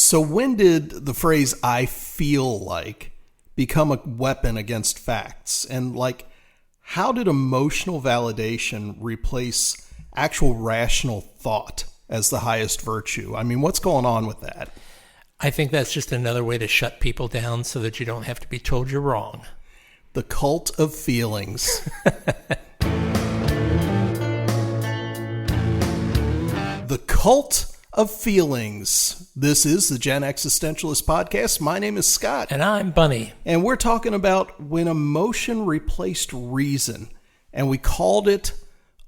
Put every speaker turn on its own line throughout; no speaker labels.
So when did the phrase "I feel like" become a weapon against facts? And like, how did emotional validation replace actual rational thought as the highest virtue? I mean, what's going on with that?
I think that's just another way to shut people down so that you don't have to be told you're wrong.
The cult of feelings. The cult of feelings. This is the Gen Existentialist podcast. My name is Scott.
And I'm Bunny.
And we're talking about when emotion replaced reason. And we called it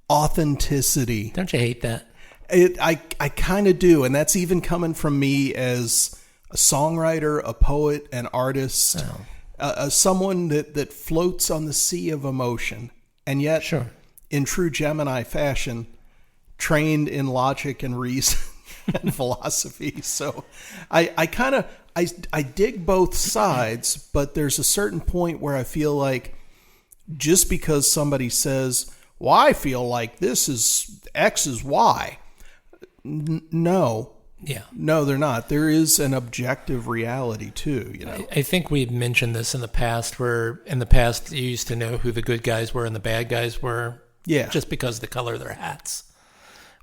authenticity.
Don't you hate that?
I kind of do. And that's even coming from me as a songwriter, a poet, an artist, someone that floats on the sea of emotion. And yet,
sure,
in true Gemini fashion, trained in logic and reason and philosophy. So I dig both sides, but there's a certain point where I feel like just because somebody says, well, I feel like this is X is Y. No.
Yeah.
No, they're not. There is an objective reality too, you know.
I think we've mentioned this in the past, where in the past you used to know who the good guys were and the bad guys were.
Yeah.
Just because of the color of their hats.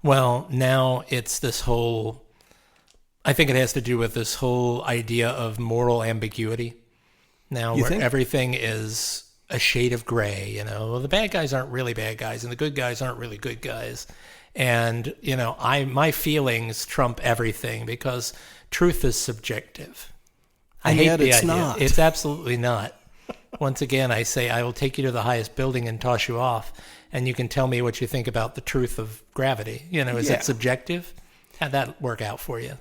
Well, now it's this whole, I think it has to do with this whole idea of moral ambiguity. Now, where everything is a shade of gray, you know, well, the bad guys aren't really bad guys and the good guys aren't really good guys. And, you know, my feelings trump everything because truth is subjective. I hate the idea.
Not.
It's absolutely not. Once again, I say I will take you to the highest building and toss you off, and you can tell me what you think about the truth of gravity. You know, is it subjective? How'd that work out for you?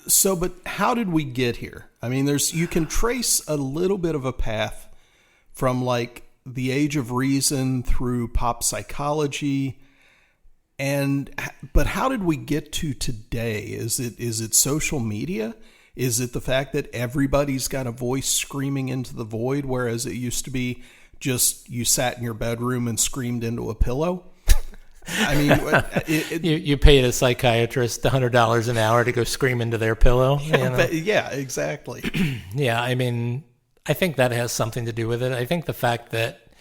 So, but how did we get here? I mean, you can trace a little bit of a path from like the age of reason through pop psychology. But how did we get to today? Is it social media? Is it the fact that everybody's got a voice screaming into the void, whereas it used to be just you sat in your bedroom and screamed into a pillow? I mean,
you paid a psychiatrist $100 an hour to go scream into their pillow.
Yeah, exactly.
Yeah, I mean, I think that has something to do with it. I think the fact that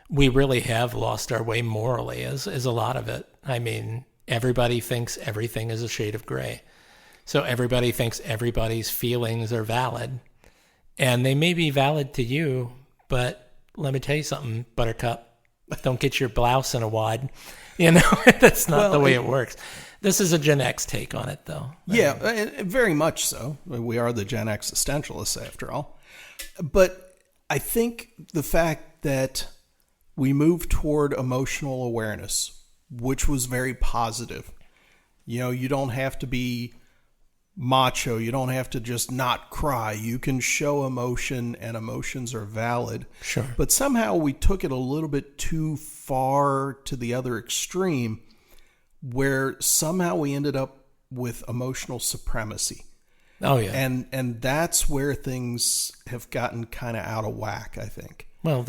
we really have lost our way morally is a lot of it. I mean, everybody thinks everything is a shade of gray. So everybody thinks everybody's feelings are valid. And they may be valid to you, but let me tell you something, Buttercup. Don't get your blouse in a wad. You know, that's not the way it works. This is a Gen X take on it, though.
Yeah, very much so. We are the Gen Existentialists, after all. But I think the fact that we moved toward emotional awareness, which was very positive. You know, you don't have to be macho. You don't have to just not cry. You can show emotion, and emotions are valid.
Sure.
But somehow we took it a little bit too far to the other extreme, where somehow we ended up with emotional supremacy.
Oh, yeah.
And that's where things have gotten kind of out of whack, I think.
Well,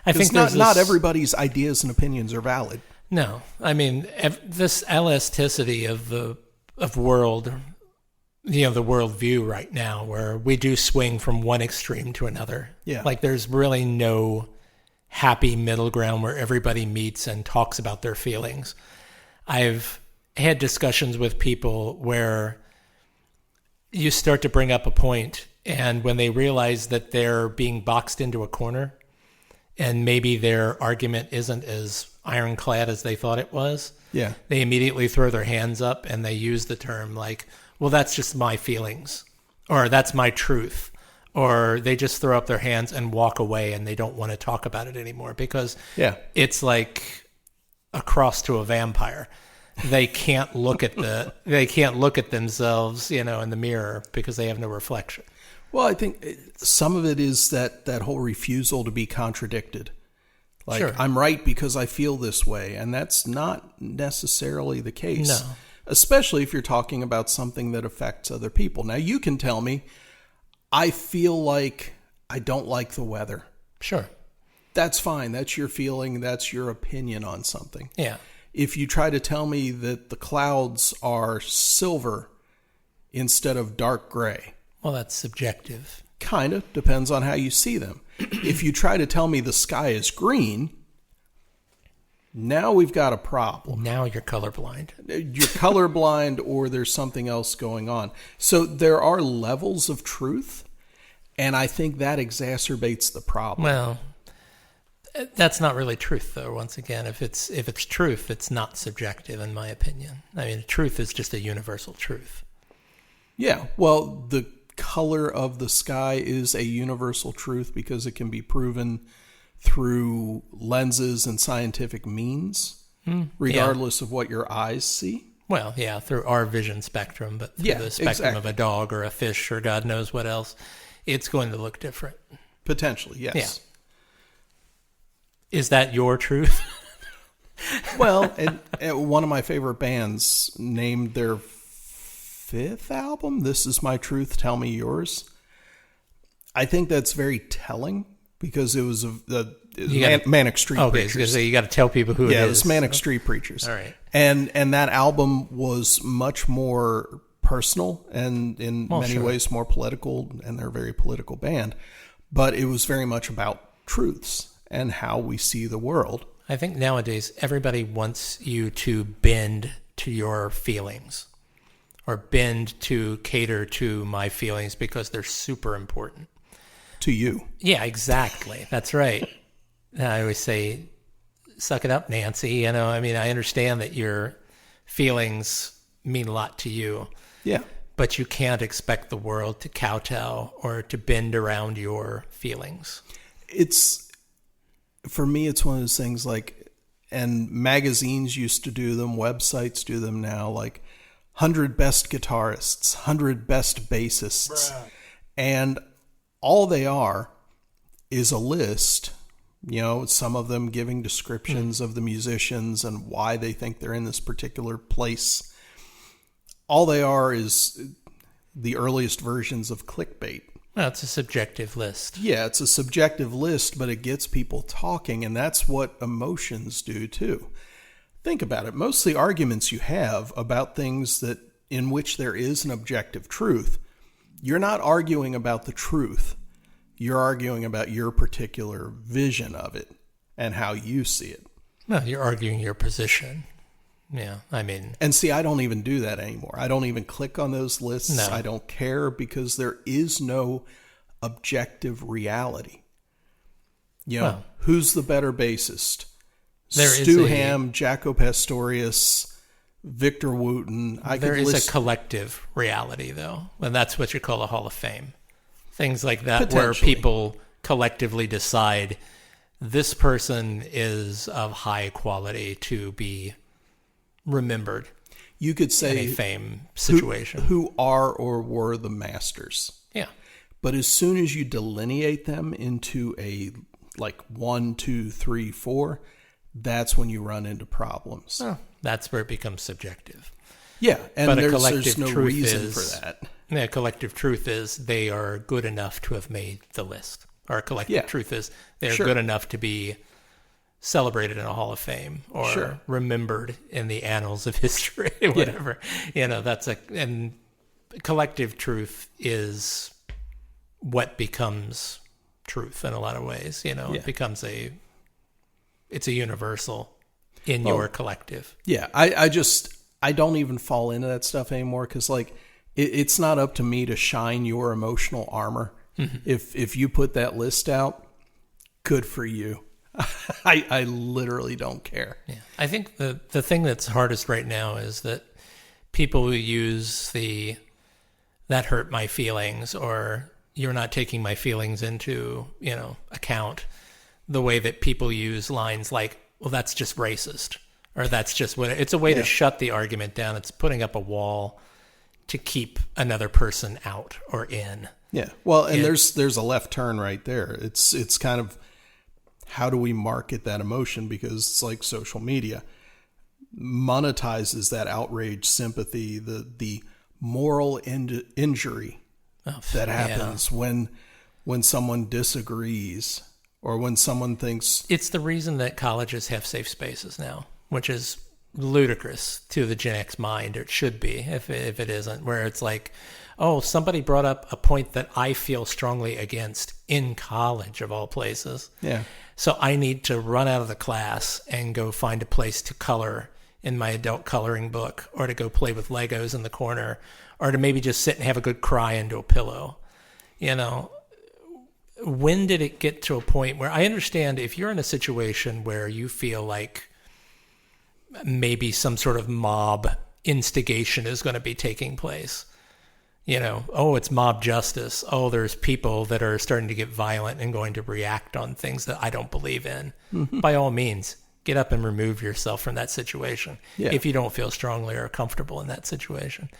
I think
not everybody's ideas and opinions are valid.
No. I mean, this elasticity of world, you know, the world view right now, where we do swing from one extreme to another.
Yeah.
Like there's really no happy middle ground where everybody meets and talks about their feelings. I've had discussions with people where you start to bring up a point, and when they realize that they're being boxed into a corner and maybe their argument isn't as ironclad as they thought it was,
yeah,
they immediately throw their hands up and they use the term like, well, that's just my feelings, or that's my truth, or they just throw up their hands and walk away and they don't want to talk about it anymore because it's like a cross to a vampire. They can't look at themselves, you know, in the mirror because they have no reflection.
Well, I think some of it is that whole refusal to be contradicted. Like, sure, I'm right because I feel this way, and that's not necessarily the case.
No.
Especially if you're talking about something that affects other people. Now, you can tell me, I feel like I don't like the weather.
Sure.
That's fine. That's your feeling. That's your opinion on something.
Yeah.
If you try to tell me that the clouds are silver instead of dark gray.
Well, that's subjective.
Kind of. Depends on how you see them. If you try to tell me the sky is green, now we've got a problem.
Now you're colorblind.
You're colorblind or there's something else going on. So there are levels of truth, and I think that exacerbates the problem.
Well, that's not really truth, though. Once again, if it's truth, it's not subjective, in my opinion. I mean, truth is just a universal truth.
Yeah, well, the color of the sky is a universal truth because it can be proven through lenses and scientific means, regardless of what your eyes see.
Well, yeah, through our vision spectrum, but through the spectrum of a dog or a fish or God knows what else, it's going to look different.
Potentially, yes.
Yeah. Is that your truth?
Well, and one of my favorite bands named their 5th album, This Is My Truth, Tell Me Yours. I think that's very telling because it was Manic Street Preachers.
Okay, so you got to tell people who it is.
Yeah, it was Manic Street Preachers.
All right.
And that album was much more personal and in many ways more political, and they're a very political band. But it was very much about truths and how we see the world.
I think nowadays everybody wants you to bend to your feelings or bend to cater to my feelings because they're super important.
To you.
Yeah, exactly. That's right. I always say, suck it up, Nancy. You know, I mean, I understand that your feelings mean a lot to you.
Yeah.
But you can't expect the world to kowtow or to bend around your feelings.
For me, it's one of those things like, and magazines used to do them, websites do them now, like 100 best guitarists, 100 best bassists. Bruh. And all they are is a list, you know, some of them giving descriptions of the musicians and why they think they're in this particular place. All they are is the earliest versions of clickbait.
Well, it's a subjective list.
Yeah, it's a subjective list, but it gets people talking, and that's what emotions do too. Think about it. Most of the arguments you have about things that in which there is an objective truth, you're not arguing about the truth. You're arguing about your particular vision of it and how you see it.
No, you're arguing your position. Yeah, I mean...
And see, I don't even do that anymore. I don't even click on those lists.
No.
I don't care because there is no objective reality. You know, who's the better bassist? Stu Hamm, Jaco Pastorius, Victor Wooten.
There is a collective reality, though, and that's what you call a Hall of Fame. Things like that where people collectively decide this person is of high quality to be remembered.
You could say
in a fame situation.
Who are or were the masters.
Yeah.
But as soon as you delineate them into a like 1, 2, 3, 4, that's when you run into problems.
Oh, that's where it becomes subjective.
Yeah, and
but
there's no reason for that.
Yeah, collective truth is they are good enough to have made the list. Or a collective truth is they're good enough to be celebrated in a Hall of Fame or remembered in the annals of history, whatever. You know, and collective truth is what becomes truth in a lot of ways. You know, it becomes it's a universal in your collective.
Yeah, I don't even fall into that stuff anymore because like it's not up to me to shine your emotional armor. Mm-hmm. If you put that list out, good for you. I literally don't care.
Yeah. I think the thing that's hardest right now is that people who use that hurt my feelings or you're not taking my feelings into, account, the way that people use lines like, well, that's just racist, or that's just what it's a way to shut the argument down. It's putting up a wall to keep another person out or in. Yeah.
Well, and there's a left turn right there. It's kind of, how do we market that emotion? Because it's like social media monetizes that outrage, sympathy, the moral injury that happens when someone disagrees or when someone thinks.
It's the reason that colleges have safe spaces now, which is ludicrous to the Gen X mind, or it should be, if it isn't, where it's like, oh, somebody brought up a point that I feel strongly against in college, of all places.
Yeah.
So I need to run out of the class and go find a place to color in my adult coloring book, or to go play with Legos in the corner, or to maybe just sit and have a good cry into a pillow. You know, when did it get to a point where, I understand if you're in a situation where you feel like maybe some sort of mob instigation is going to be taking place. You know, oh, it's mob justice. Oh, there's people that are starting to get violent and going to react on things that I don't believe in. Mm-hmm. By all means, get up and remove yourself from that situation if you don't feel strongly or comfortable in that situation.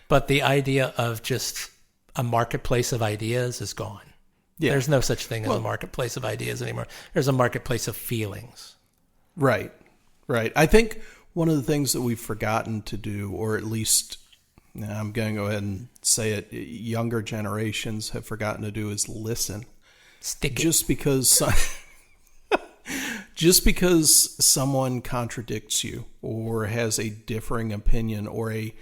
But the idea of just a marketplace of ideas is gone. Yeah. There's no such thing as a marketplace of ideas anymore. There's a marketplace of feelings.
Right. I think one of the things that we've forgotten to do, or at least I'm going to go ahead and say it, younger generations have forgotten to do, is listen. Just because someone contradicts you or has a differing opinion or a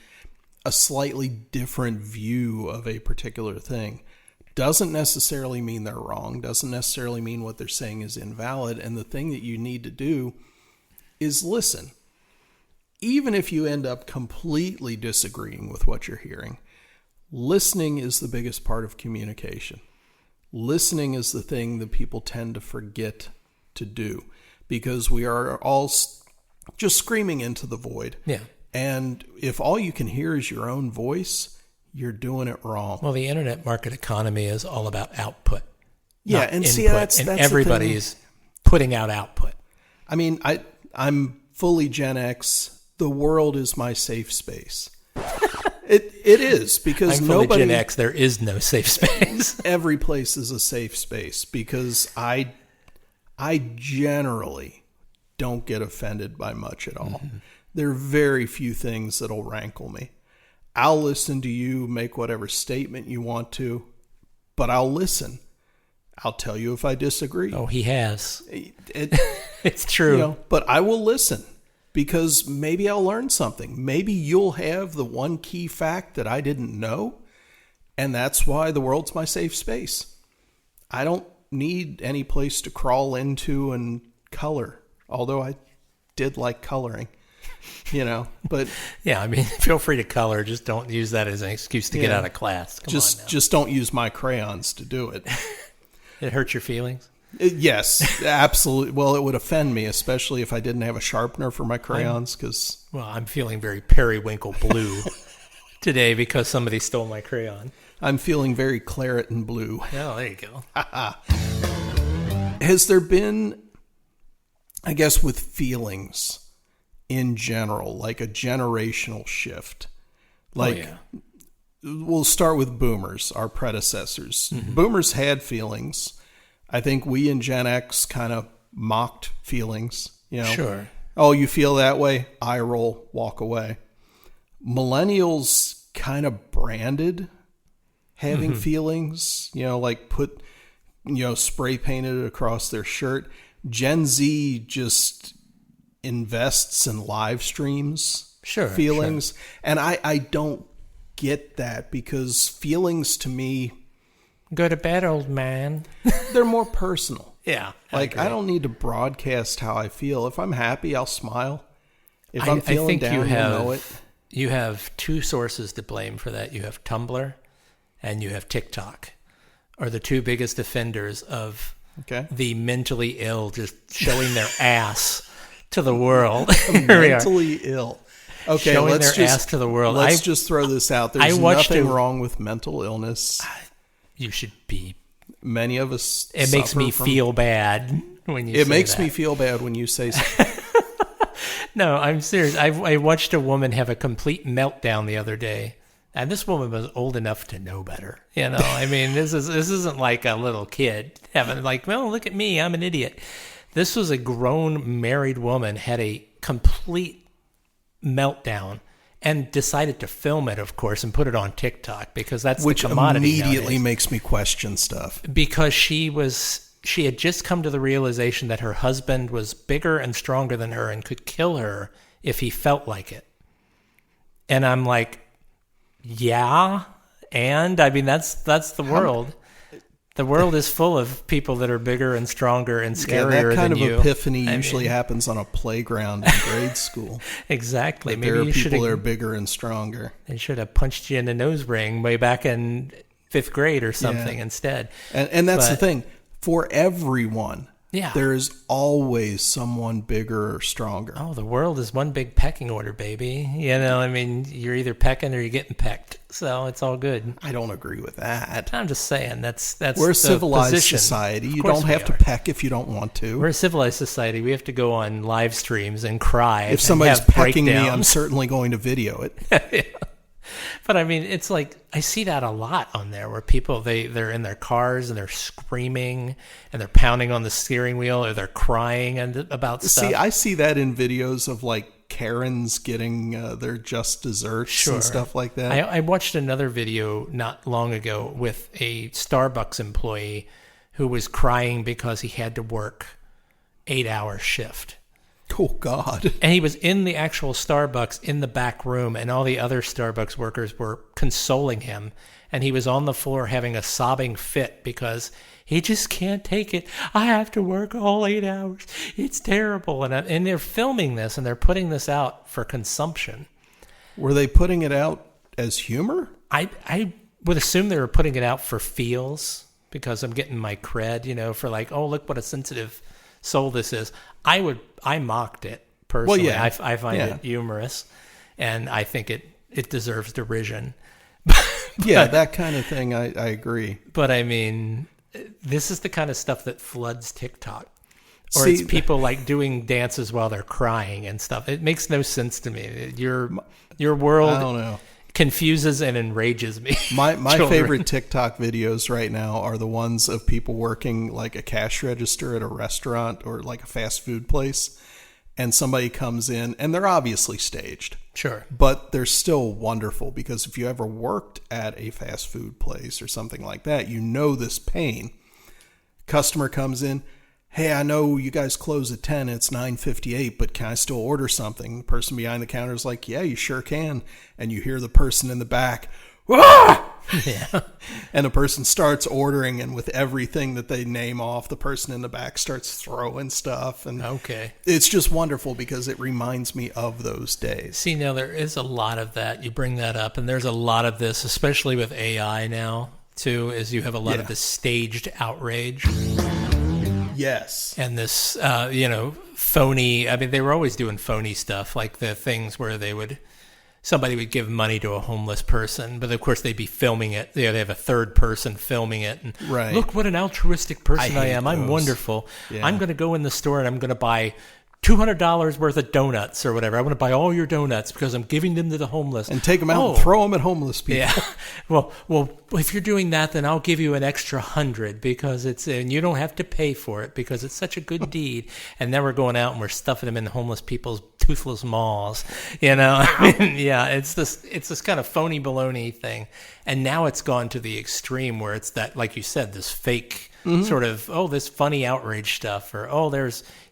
slightly different view of a particular thing doesn't necessarily mean they're wrong, doesn't necessarily mean what they're saying is invalid. And the thing that you need to do is listen. Even if you end up completely disagreeing with what you're hearing, listening is the biggest part of communication. Listening is the thing that people tend to forget to do, because we are all just screaming into the void.
Yeah.
And if all you can hear is your own voice, you're doing it wrong.
Well, the internet market economy is all about output.
Yeah, and see, that's
everybody is putting out output.
I mean, I'm fully Gen X. The world is my safe space. It is, because
I'm fully Gen X. There is no safe space.
Every place is a safe space, because I generally don't get offended by much at all. Mm-hmm. There are very few things that'll rankle me. I'll listen to you make whatever statement you want to, but I'll listen. I'll tell you if I disagree.
Oh, he has. It's true.
You know, but I will listen, because maybe I'll learn something. Maybe you'll have the one key fact that I didn't know, and that's why the world's my safe space. I don't need any place to crawl into and color, although I did like coloring. You know, but
yeah, I mean, feel free to color. Just don't use that as an excuse to get out of class.
Just don't use my crayons to do it.
It hurts your feelings?
Yes, absolutely. Well, it would offend me, especially if I didn't have a sharpener for my crayons.
I'm feeling very periwinkle blue today because somebody stole my crayon.
I'm feeling very claret and blue.
Oh, there you go.
Has there been, I guess, with feelings in general, like a generational shift? Like, we'll start with boomers, our predecessors. Mm-hmm. Boomers had feelings. I think we in Gen X kind of mocked feelings. You know,
sure.
Oh, you feel that way? Eye roll, walk away. Millennials kind of branded having feelings. You know, like spray painted it across their shirt. Gen Z just invests in live streams feelings. Sure. And I don't get that, because feelings to me,
go to bed, old man.
They're more personal.
Yeah.
I don't need to broadcast how I feel. If I'm happy, I'll smile. If I'm feeling down, you'll know it.
You have two sources to blame for that. You have Tumblr and you have TikTok, are the two biggest offenders of the mentally ill just showing their ass to the world.
Mentally ill. Okay,
showing their ass to the world.
Let's just throw this out. There's nothing wrong with mental illness.
You should be.
Many of us.
It makes me feel bad when you say that.
It makes me feel bad when you say so.
No, I'm serious. I watched a woman have a complete meltdown the other day. And this woman was old enough to know better. You know, I mean, this isn't like a little kid having like, well, look at me, I'm an idiot. This was a grown married woman, had a complete meltdown, and decided to film it, of course, and put it on TikTok, because that's the commodity
Which immediately
nowadays.
Makes me question stuff.
Because she had just come to the realization that her husband was bigger and stronger than her and could kill her if he felt like it. And I'm like, yeah, and I mean that's the world. The world is full of people that are bigger and stronger and scarier than you.
That kind of epiphany usually happens on a playground in grade school.
Exactly.
Maybe there are people that are bigger and stronger.
They should have punched you in the nose ring way back in 5th grade or something instead.
And that's the thing. For everyone,
yeah,
there is always someone bigger or stronger.
Oh, the world is one big pecking order, baby. You know, I mean, you're either pecking or you're getting pecked. So it's all good.
I don't agree with that.
I'm just saying that's
we're a civilized
position.
Society. You don't have to peck if you don't want to.
We're a civilized society. We have to go on live streams and cry.
If somebody's pecking me, I'm certainly going to video it.
Yeah. But I mean, it's like I see that a lot on there where people they're in their cars and they're screaming and they're pounding on the steering wheel or they're crying about stuff.
See, I see that in videos of like Karens getting their just desserts and stuff like that.
I watched another video not long ago with a Starbucks employee who was crying because he had to work 8-hour shift.
Oh, God.
And he was in the actual Starbucks in the back room, and all the other Starbucks workers were consoling him. And he was on the floor having a sobbing fit because he just can't take it. I have to work all 8 hours. It's terrible. And they're filming this, and they're putting this out for consumption.
Were they putting it out as humor?
I would assume they were putting it out for feels, because I'm getting my cred, you know, for like, oh, look what a sensitive soul this is. I mocked it personally.
Well, yeah.
I find it humorous, and I think it deserves derision.
Yeah, that kind of thing. I agree.
But I mean, this is the kind of stuff that floods TikTok, or it's people like doing dances while they're crying and stuff. It makes no sense to me. Your world,
I don't know,
confuses and enrages me.
My favorite TikTok videos right now are the ones of people working like a cash register at a restaurant or like a fast food place, and somebody comes in and they're obviously staged.
Sure.
But they're still wonderful, because if you ever worked at a fast food place or something like that, you know this pain. Customer comes in, hey, I know you guys close at 10, it's 9:58, but can I still order something? The person behind the counter is like, yeah, you sure can. And you hear the person in the back, ah!
Yeah.
And the person starts ordering, and with everything that they name off, the person in the back starts throwing stuff. And
okay.
It's just wonderful because it reminds me of those days.
See, now there is a lot of that. You bring that up, and there's a lot of this, especially with AI now, too, is you have a lot of this staged outrage.
Yes.
And this, phony, I mean, they were always doing phony stuff, like the things where somebody would give money to a homeless person, but of course they'd be filming it. They have a third person filming it. And
right.
Look what an altruistic person I am. I'm wonderful. Yeah. I'm going to go in the store and I'm going to buy $200 worth of donuts or whatever. I want to buy all your donuts because I'm giving them to the homeless.
And take them out and throw them at homeless people.
Yeah. Well, if you're doing that, then I'll give you an extra 100 because and you don't have to pay for it because it's such a good deed. And then we're going out and we're stuffing them in homeless people's toothless maws. You know, I mean, yeah, it's this kind of phony baloney thing. And now it's gone to the extreme where it's that, like you said, this fake sort of, this funny outrage stuff, or,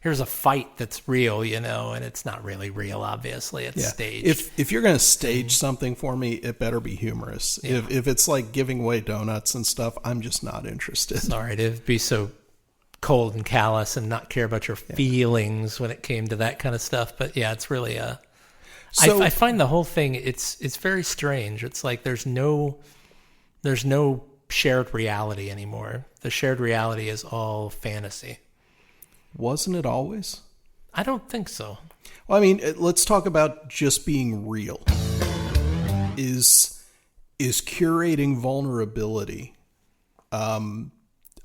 here's a fight that's real, you know, and it's not really real, obviously. It's staged.
If you're going to stage something for me, it better be humorous. Yeah. If it's like giving away donuts and stuff, I'm just not interested.
Sorry to be so cold and callous and not care about your feelings when it came to that kind of stuff. But yeah, it's really I find the whole thing, it's very strange. It's like there's no shared reality anymore. The shared reality is all fantasy.
Wasn't it always?
I don't think so.
Well, I mean, let's talk about just being real. Is curating vulnerability a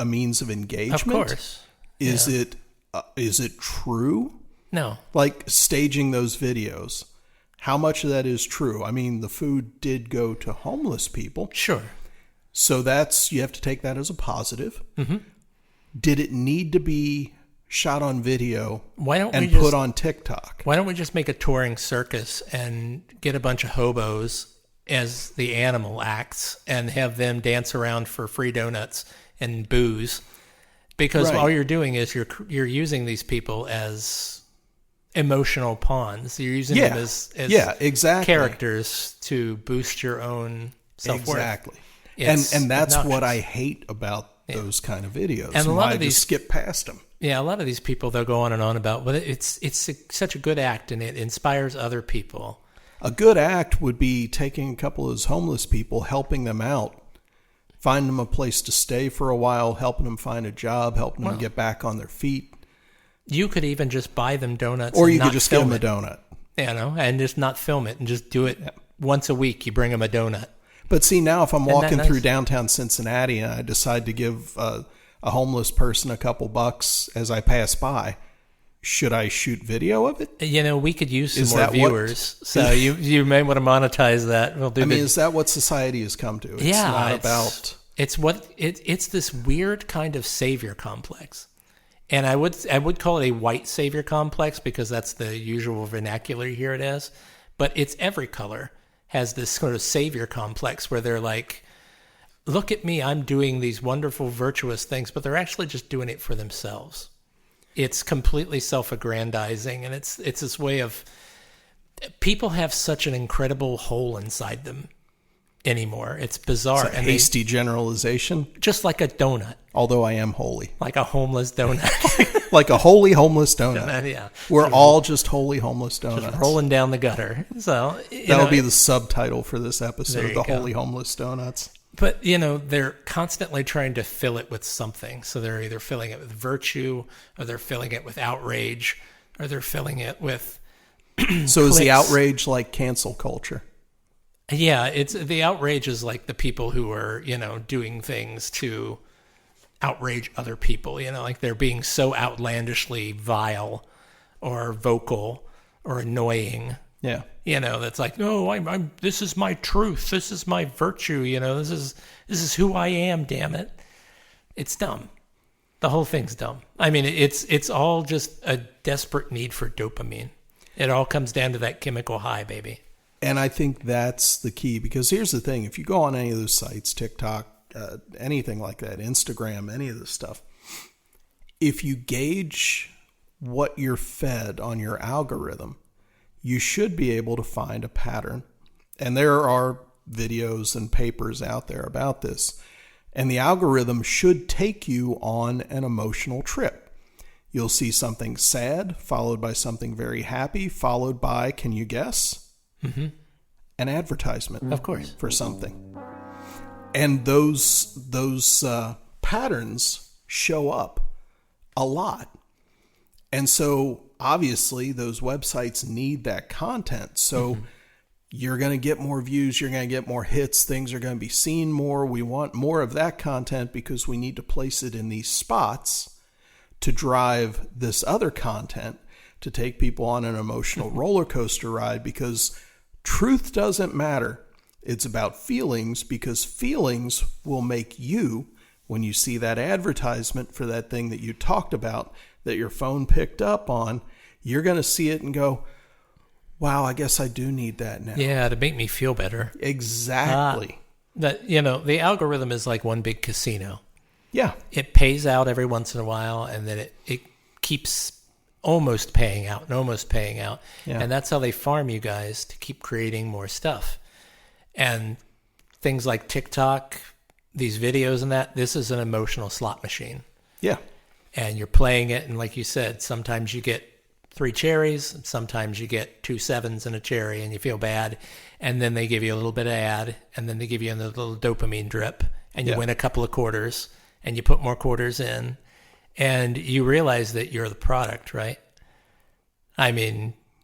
means of engagement?
Of course.
Is it true?
No.
Like staging those videos. How much of that is true? I mean, the food did go to homeless people.
Sure.
So you have to take that as a positive.
Mm-hmm.
Did it need to be shot on video
and
put on TikTok?
Why don't we just make a touring circus and get a bunch of hobos as the animal acts and have them dance around for free donuts and booze? Because all you're doing is you're using these people as emotional pawns. You're using them as
exactly.
characters to boost your own self-worth.
Exactly. And that's
obnoxious.
what I hate about those kind of videos.
And a lot of
these skip past them.
Yeah, a lot of these people, they'll go on and on about, well, it's such a good act and it inspires other people.
A good act would be taking a couple of those homeless people, helping them out, finding them a place to stay for a while, helping them find a job, helping them get back on their feet.
You could even just buy them donuts,
or
and
you
not
could just
film
give them a donut.
and just not film it and just do it once a week. You bring them a donut.
But see, now if I'm walking through downtown Cincinnati and I decide to give a homeless person a couple bucks as I pass by, should I shoot video of it?
We could use some more viewers. So you may want to monetize that.
Is that what society has come to? It's not about.
It's this weird kind of savior complex. And I would call it a white savior complex because that's the usual vernacular here it is. But it's every color has this sort of savior complex where they're like, look at me, I'm doing these wonderful, virtuous things, but they're actually just doing it for themselves. It's completely self-aggrandizing, and it's this way of people have such an incredible hole inside them anymore. It's bizarre.
It's a hasty generalization.
Just like a donut.
Although I am holy.
Like a homeless donut.
Like a holy homeless donut.
Yeah.
We're all just holy homeless donuts.
Just rolling down the gutter. So
that'll be the subtitle for this episode, the Holy Homeless Donuts.
But, they're constantly trying to fill it with something. So they're either filling it with virtue, or they're filling it with outrage, or they're filling it with
So is the outrage like cancel culture?
Yeah, it's the outrage is like the people who are, doing things to outrage other people, like they're being so outlandishly vile or vocal or annoying.
Yeah.
That's like, no, I'm this is my truth. This is my virtue. This is who I am, damn it. It's dumb. The whole thing's dumb. It's all just a desperate need for dopamine. It all comes down to that chemical high, baby.
And I think that's the key, because here's the thing. If you go on any of those sites, TikTok, anything like that, Instagram, any of this stuff, if you gauge what you're fed on your algorithm, you should be able to find a pattern. And there are videos and papers out there about this. And the algorithm should take you on an emotional trip. You'll see something sad, followed by something very happy, followed by, can you guess?
Mm-hmm.
An advertisement.
Of course.
For something. And those patterns show up a lot. And so obviously those websites need that content. So you're going to get more views, you're going to get more hits, things are going to be seen more. We want more of that content because we need to place it in these spots to drive this other content to take people on an emotional roller coaster ride, because truth doesn't matter. It's about feelings, because feelings will make you, when you see that advertisement for that thing that you talked about, that your phone picked up on, you're going to see it and go, wow, I guess I do need that now.
Yeah, to make me feel better.
Exactly.
The algorithm is like one big casino.
Yeah.
It pays out every once in a while, and then it keeps almost paying out and almost paying out. Yeah. And that's how they farm you guys to keep creating more stuff. And things like TikTok, these videos and that, this is an emotional slot machine.
Yeah.
And you're playing it, and like you said, sometimes you get 3 cherries, and sometimes you get 2 sevens and a cherry, and you feel bad. And then they give you a little bit of ad, and then they give you a little dopamine drip, and you win a couple of quarters, and you put more quarters in, and you realize that you're the product, right?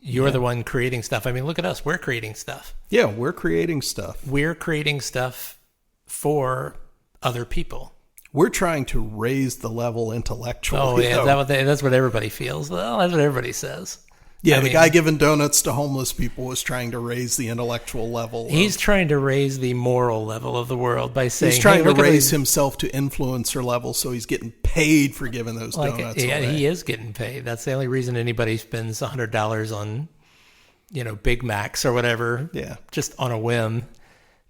You're the one creating stuff. Look at us. We're creating stuff.
Yeah, we're creating stuff.
We're creating stuff for other people.
We're trying to raise the level intellectually.
Oh, yeah, that's what everybody feels. Well, that's what everybody says.
Yeah, the guy giving donuts to homeless people was trying to raise the intellectual level.
He's trying to raise the moral level of the world by saying...
He's trying to raise himself to influencer level, so he's getting paid for giving those donuts away.
He is getting paid. That's the only reason anybody spends $100 on, Big Macs or whatever, just on a whim,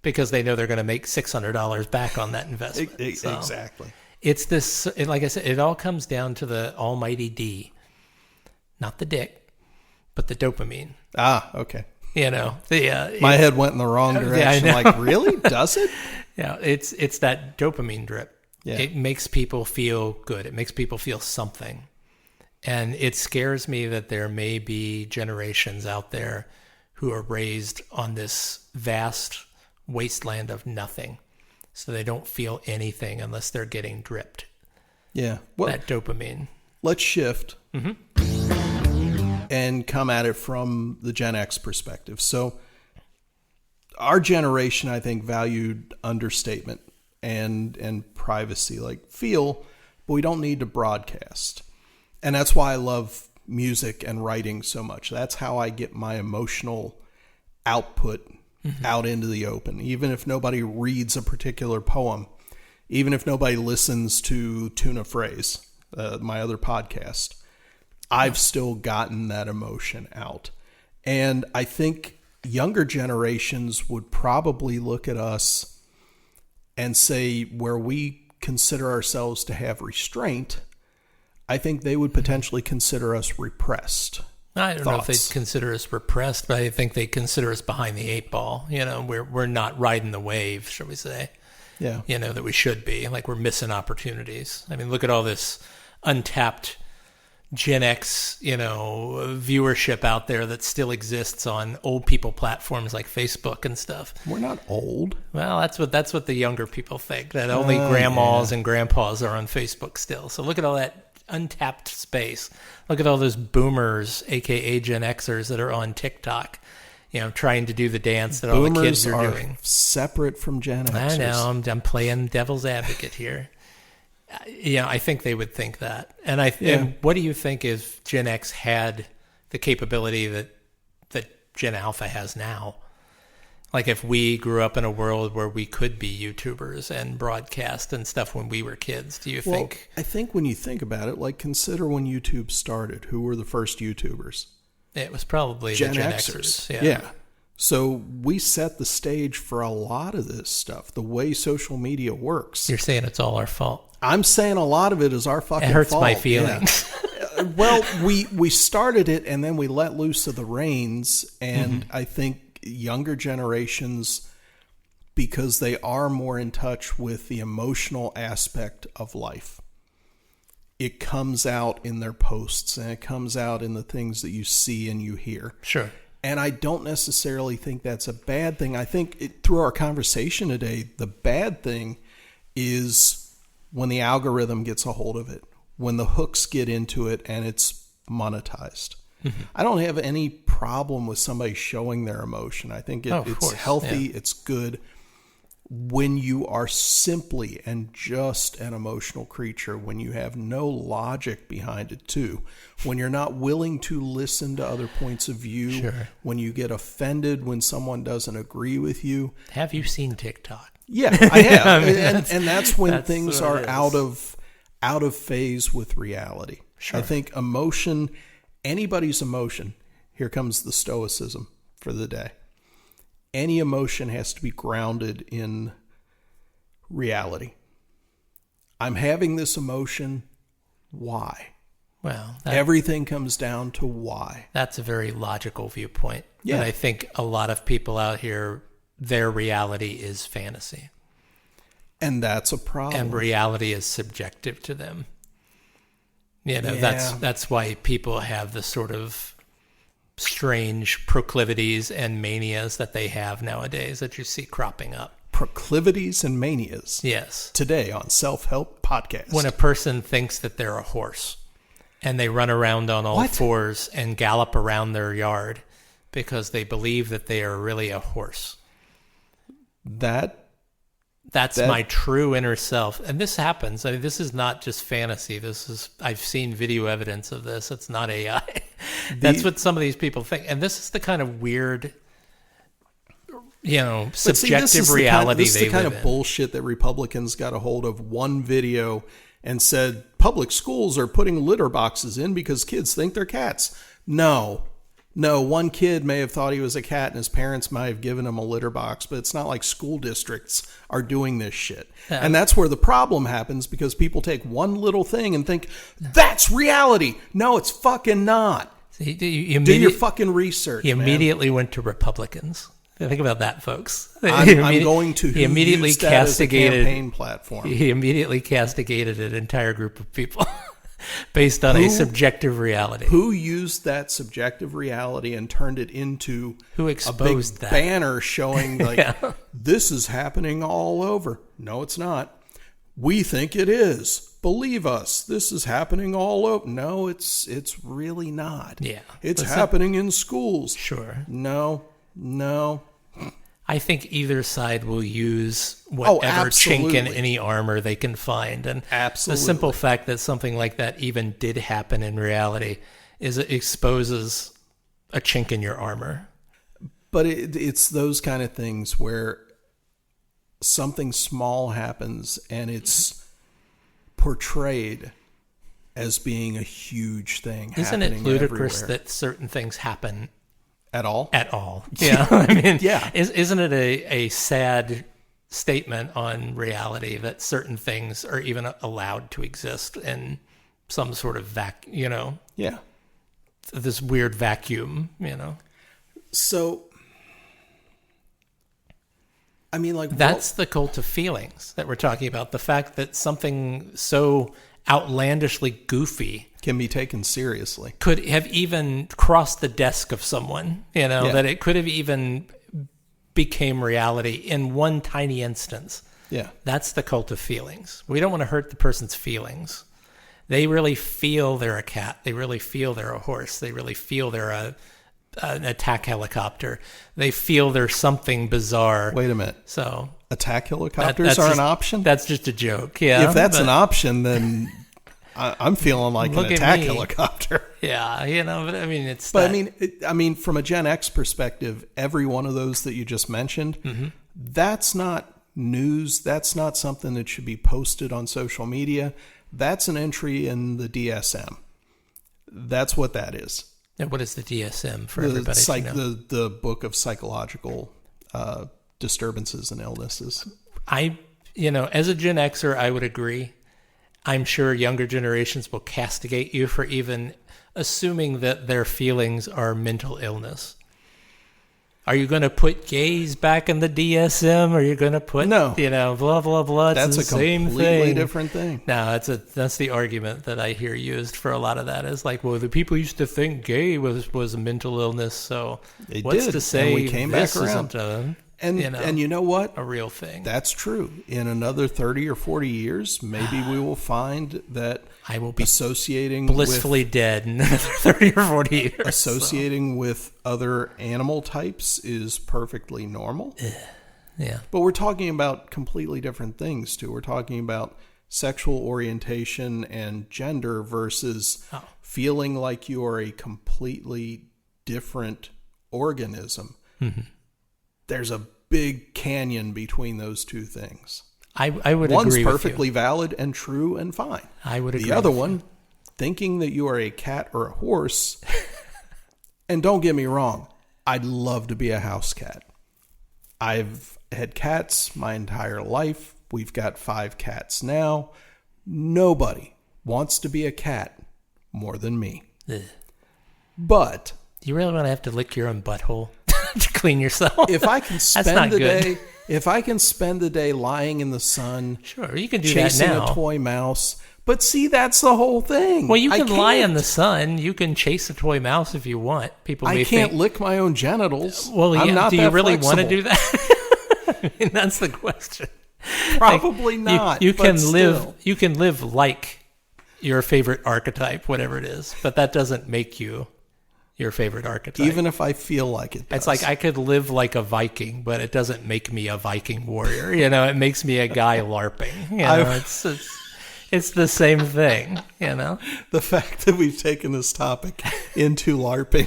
because they know they're going to make $600 back on that investment.
Exactly.
It's this, like I said, it all comes down to the almighty D, not the dick. but the dopamine.
Ah, okay.
My
head went in the wrong direction. Like, really? Does it?
Yeah, it's that dopamine drip.
Yeah.
It makes people feel good. It makes people feel something. And it scares me that there may be generations out there who are raised on this vast wasteland of nothing. So they don't feel anything unless they're getting dripped.
Yeah. Well,
that dopamine.
Let's shift and come at it from the Gen X perspective. So our generation, I think, valued understatement and privacy, like feel, but we don't need to broadcast. And that's why I love music and writing so much. That's how I get my emotional output out into the open. Even if nobody reads a particular poem, even if nobody listens to Tuna Phrase, my other podcast, I've still gotten that emotion out. And I think younger generations would probably look at us and say, where we consider ourselves to have restraint, I think they would potentially consider us repressed.
I don't know if they'd consider us repressed, but I think they consider us behind the eight ball. We're not riding the wave, shall we say.
Yeah.
That we should be. Like, we're missing opportunities. I mean, look at all this untapped Gen X, viewership out there that still exists on old people platforms like Facebook and stuff.
We're not old.
Well, that's what the younger people think, that only grandmas and grandpas are on Facebook still. So look at all that untapped space. Look at all those boomers, aka Gen Xers, that are on TikTok, trying to do the dance that all the kids are doing.
Separate from Gen Xers.
I know. I'm playing devil's advocate here. I think they would think that. And what do you think if Gen X had the capability that Gen Alpha has now? Like, if we grew up in a world where we could be YouTubers and broadcast and stuff when we were kids, do you think?
I think when you think about it, like, consider when YouTube started. Who were the first YouTubers?
It was probably
Gen
the Gen
Xers.
Xers.
Yeah. So we set the stage for a lot of this stuff, the way social media works.
You're saying it's all our fault.
I'm saying a lot of it is our fucking fault.
It hurts my feelings.
Yeah. Well, we started it and then we let loose of the reins. And I think younger generations, because they are more in touch with the emotional aspect of life, it comes out in their posts and it comes out in the things that you see and you hear.
Sure.
And I don't necessarily think that's a bad thing. I think through our conversation today, the bad thing is when the algorithm gets a hold of it, when the hooks get into it and it's monetized. I don't have any problem with somebody showing their emotion. I think it's healthy, it's good. When you are simply and just an emotional creature, when you have no logic behind it too, when you're not willing to listen to other points of view, when you get offended when someone doesn't agree with you.
Have you seen TikTok?
Yeah, I have. I mean, and that's when things are out of phase with reality. Sure. I think emotion, anybody's emotion, here comes the stoicism for the day. Any emotion has to be grounded in reality. I'm having this emotion. Why?
Well,
everything comes down to why.
That's a very logical viewpoint.
Yeah.
And I think a lot of people out here, their reality is fantasy.
And that's a problem.
And reality is subjective to them. That's why people have the sort of strange proclivities and manias that they have nowadays that you see cropping up.
Proclivities and manias.
Yes.
Today on Self-Help Podcast.
When a person thinks that they're a horse and they run around on all fours and gallop around their yard because they believe that they are really a horse. That's my true inner self. And this happens. I mean, this is not just fantasy. I've seen video evidence of this. It's not AI. That's what some of these people think. And this is the kind of weird, subjective reality
this is
they
the kind
live
of
in.
Bullshit that Republicans got a hold of one video and said public schools are putting litter boxes in because kids think they're cats. No, one kid may have thought he was a cat and his parents might have given him a litter box, but it's not like school districts are doing this shit. Yeah. And that's where the problem happens, because people take one little thing and think, that's reality. No, it's fucking not.
So he
Do your fucking research.
He immediately went to Republicans. Think about that, folks.
I'm going to.
He immediately
use that
castigated
as a campaign platform.
He immediately castigated an entire group of people based on a subjective reality.
Who used that subjective reality and turned it into
Who exposed
a big
that
banner showing this is happening all over? No, it's not. We think it is. Believe us, this is happening all over. No, it's really not.
Yeah,
it's happening in schools.
Sure.
No.
I think either side will use whatever chink in any armor they can find. And the simple fact that something like that even did happen in reality is it exposes a chink in your armor.
But it's those kind of things where something small happens and it's portrayed as being a huge thing.
Isn't it ludicrous that certain things happen
at all?
At all. Yeah. I mean,
yeah.
Isn't it a sad statement on reality that certain things are even allowed to exist in some sort of
Yeah.
This weird vacuum,
So, I mean, like,
that's the cult of feelings that we're talking about. The fact that something so outlandishly goofy
can be taken seriously
could have even crossed the desk of someone, that it could have even became reality in one tiny instance.
Yeah.
That's the cult of feelings. We don't want to hurt the person's feelings. They really feel they're a cat. They really feel they're a horse. They really feel they're an attack helicopter. They feel they're something bizarre.
Wait a minute.
So
attack helicopters are an option?
That's just a joke. Yeah.
If that's an option, then I'm feeling like an attack helicopter.
Yeah, but I mean, it's.
But I mean, from a Gen X perspective, every one of those that you just mentioned, that's not news. That's not something that should be posted on social media. That's an entry in the DSM. That's what that is.
And what is the DSM for everybody to know?
The book of psychological disturbances and illnesses.
As a Gen Xer, I would agree. I'm sure younger generations will castigate you for even assuming that their feelings are mental illness. Are you going to put gays back in the DSM? Or are you going to put, blah, blah, blah?
That's
it's
a
the same
completely
thing.
different thing.
No, that's the argument that I hear used for a lot of that. Is like, well, the people used to think gay was a mental illness, so what's to say
and we came
this
back around.
isn't
and you know what?
A real thing.
That's true. In another 30 or 40 years, maybe we will find that
I will be
associating
blissfully dead in another 30 or 40 years.
Associating with other animal types is perfectly normal.
Yeah.
But we're talking about completely different things, too. We're talking about sexual orientation and gender versus feeling like you are a completely different organism. Mm-hmm. There's a big canyon between those two things.
I would
One's
agree with you.
One's perfectly valid and true and fine.
I would agree.
The other one, thinking that you are a cat or a horse, and don't get me wrong, I'd love to be a house cat. I've had cats my entire life. We've got 5 cats now. Nobody wants to be a cat more than me.
Ugh.
But
do you really want to have to lick your own butthole to clean yourself?
If I can spend the day, if I can spend the day lying in the sun,
sure, you can do
chasing
that now.
A toy mouse. But see, that's the whole thing.
Well, you can lie in the sun. You can chase a toy mouse if you want. People may
I can't lick my own genitals.
Well,
I'm not
do you
that
really
flexible.
want to do that? I mean, that's the question.
Probably not.
You can
live.
You can live like your favorite archetype, whatever it is, but that doesn't make you your favorite archetype.
Even if I feel like it does.
It's like I could live like a Viking, but it doesn't make me a Viking warrior. It makes me a guy LARPing. It's the same thing,
The fact that we've taken this topic into LARPing,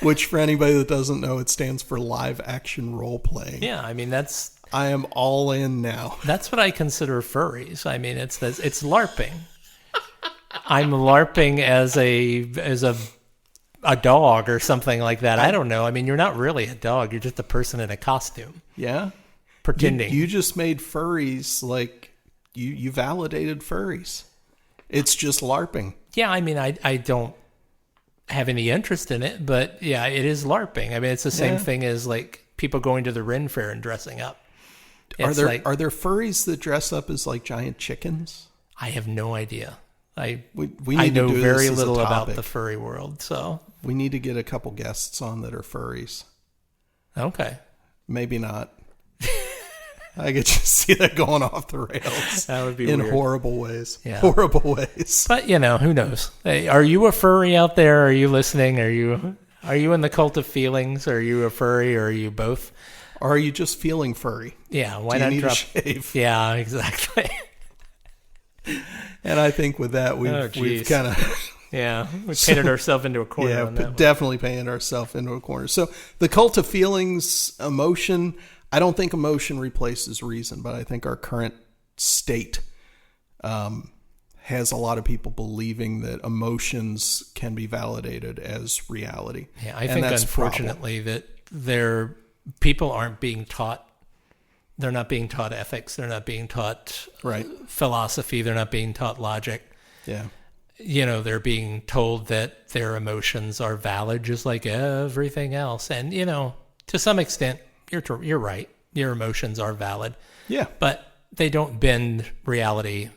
which for anybody that doesn't know, it stands for live action role playing.
Yeah, I mean
I am all in now.
That's what I consider furries. I mean, it's LARPing. I'm LARPing as a dog or something like that. I don't know. I mean, you're not really a dog. You're just a person in a costume.
Yeah?
Pretending.
You just made furries like you validated furries. It's just LARPing.
Yeah, I mean, I don't have any interest in it, but yeah, it is LARPing. I mean, it's the same thing as like people going to the Ren Fair and dressing up.
Are there furries that dress up as like giant chickens?
I have no idea.
We
I
need
know
to do
very
this as a
little about
topic.
the furry world, so
We need to get a couple guests on that are furries.
okay.
Maybe not. I could just see that going off the rails.
That would be
in
weird.
horrible ways.
Yeah.
Horrible ways.
But who knows? Hey, are you a furry out there? Are you listening? Are you in the cult of feelings? Are you a furry, or are you both?
Or are you just feeling furry?
Yeah, why
Do you
not
need
drop?
a shave?
Yeah, exactly.
And I think with that, we've kind of
we painted ourselves into a corner. On that one.
definitely painted ourselves into a corner. So the cult of feelings, emotion. I don't think emotion replaces reason, but I think our current state has a lot of people believing that emotions can be validated as reality.
Yeah, I think unfortunately that people aren't being taught. They're not being taught ethics. They're not being taught philosophy. They're not being taught logic.
Yeah.
They're being told that their emotions are valid just like everything else. And, to some extent, you're right. Your emotions are valid.
Yeah.
But they don't bend reality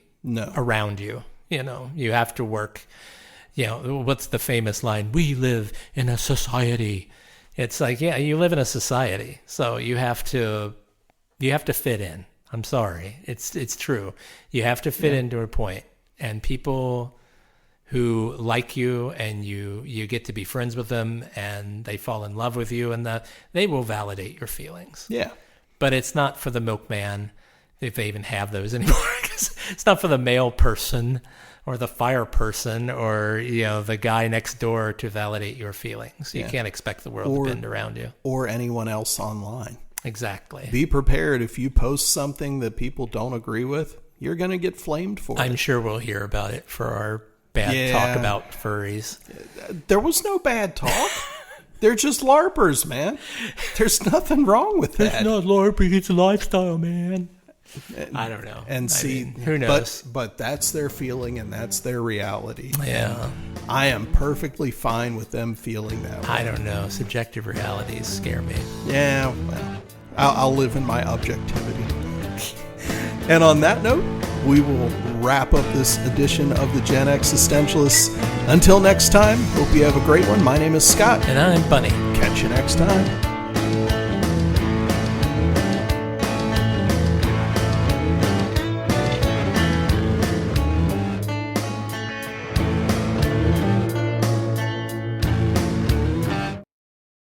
around you. You have to work. What's the famous line? We live in a society. It's like, you live in a society. So you have to fit in. I'm sorry. It's true. You have to fit into a point. And people who like you and you get to be friends with them and they fall in love with you and they will validate your feelings.
Yeah.
But it's not for the milkman, if they even have those anymore. It's not for the mail person or the fire person or the guy next door to validate your feelings. You can't expect the world to bend around you.
Or anyone else online.
Exactly.
Be prepared. If you post something that people don't agree with, you're going to get flamed for it.
I'm sure we'll hear about it for our bad talk about furries.
There was no bad talk. They're just LARPers, man. There's nothing wrong with that.
It's not LARPing, it's a lifestyle, man. I don't know.
And
who knows?
But that's their feeling and that's their reality.
Yeah.
And I am perfectly fine with them feeling that way.
I don't know. Subjective realities scare me.
Yeah, well, I'll live in my objectivity. And on that note, we will wrap up this edition of the Gen Existentialists. Until next time, hope you have a great one. My name is Scott.
And I'm Bunny.
Catch you next time.